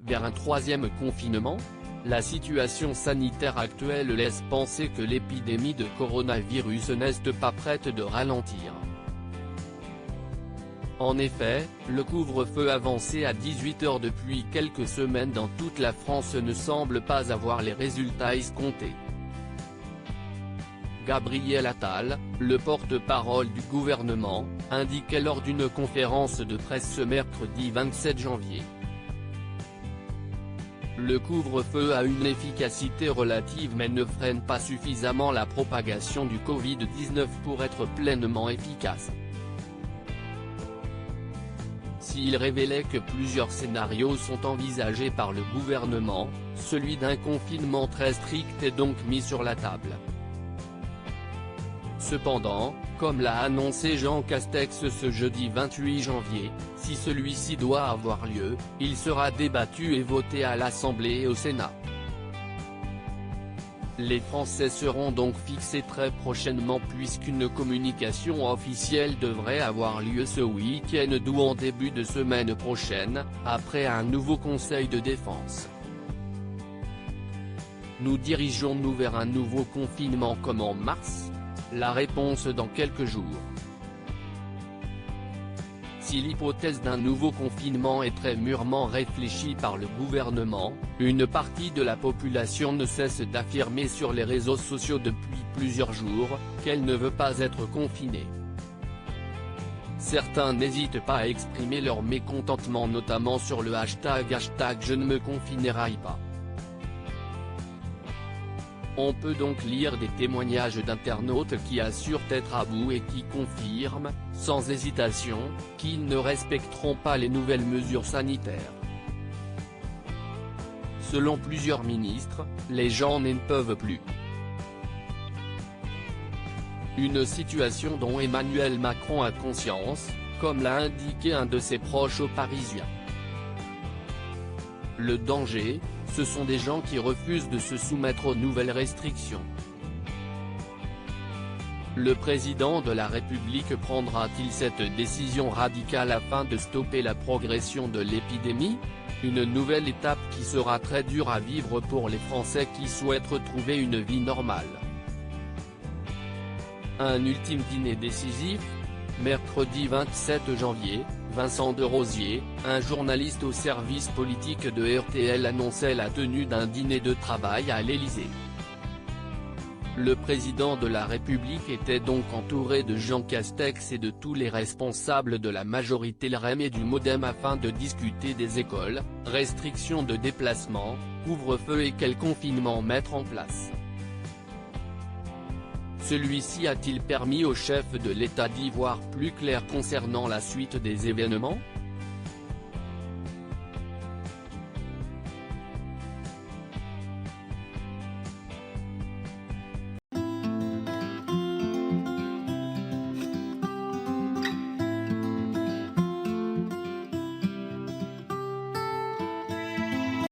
vers un troisième confinement? La situation sanitaire actuelle laisse penser que l'épidémie de coronavirus n'est pas prête de ralentir. En effet, le couvre-feu avancé à 18 h depuis quelques semaines dans toute la France ne semble pas avoir les résultats escomptés. Gabriel Attal, le porte-parole du gouvernement, indiquait lors d'une conférence de presse ce mercredi 27 janvier. Le couvre-feu a une efficacité relative mais ne freine pas suffisamment la propagation du Covid-19 pour être pleinement efficace. S'il révélait que plusieurs scénarios sont envisagés par le gouvernement, celui d'un confinement très strict est donc mis sur la table. Cependant, comme l'a annoncé Jean Castex ce jeudi 28 janvier, si celui-ci doit avoir lieu, il sera débattu et voté à l'Assemblée et au Sénat. Les Français seront donc fixés très prochainement puisqu'une communication officielle devrait avoir lieu ce week-end ou en début de semaine prochaine, après un nouveau Conseil de défense. Nous dirigeons-nous vers un nouveau confinement comme en mars? La réponse dans quelques jours. Si l'hypothèse d'un nouveau confinement est très mûrement réfléchie par le gouvernement, une partie de la population ne cesse d'affirmer sur les réseaux sociaux depuis plusieurs jours, qu'elle ne veut pas être confinée. Certains n'hésitent pas à exprimer leur mécontentement notamment sur le hashtag #je ne me confinerai pas. On peut donc lire des témoignages d'internautes qui assurent être à bout et qui confirment, sans hésitation, qu'ils ne respecteront pas les nouvelles mesures sanitaires. Selon plusieurs ministres, les gens n'en peuvent plus. Une situation dont Emmanuel Macron a conscience, comme l'a indiqué un de ses proches aux Parisiens. Le danger, ce sont des gens qui refusent de se soumettre aux nouvelles restrictions. Le président de la République prendra-t-il cette décision radicale afin de stopper la progression de l'épidémie? Une nouvelle étape qui sera très dure à vivre pour les Français qui souhaitent retrouver une vie normale. Un ultime dîner décisif? Mercredi 27 janvier, Vincent Derosier, un journaliste au service politique de RTL annonçait la tenue d'un dîner de travail à l'Élysée. Le président de la République était donc entouré de Jean Castex et de tous les responsables de la majorité LREM et du MoDem afin de discuter des écoles, restrictions de déplacement, couvre-feu et quel confinement mettre en place. Celui-ci a-t-il permis au chef de l'État d'y voir plus clair concernant la suite des événements?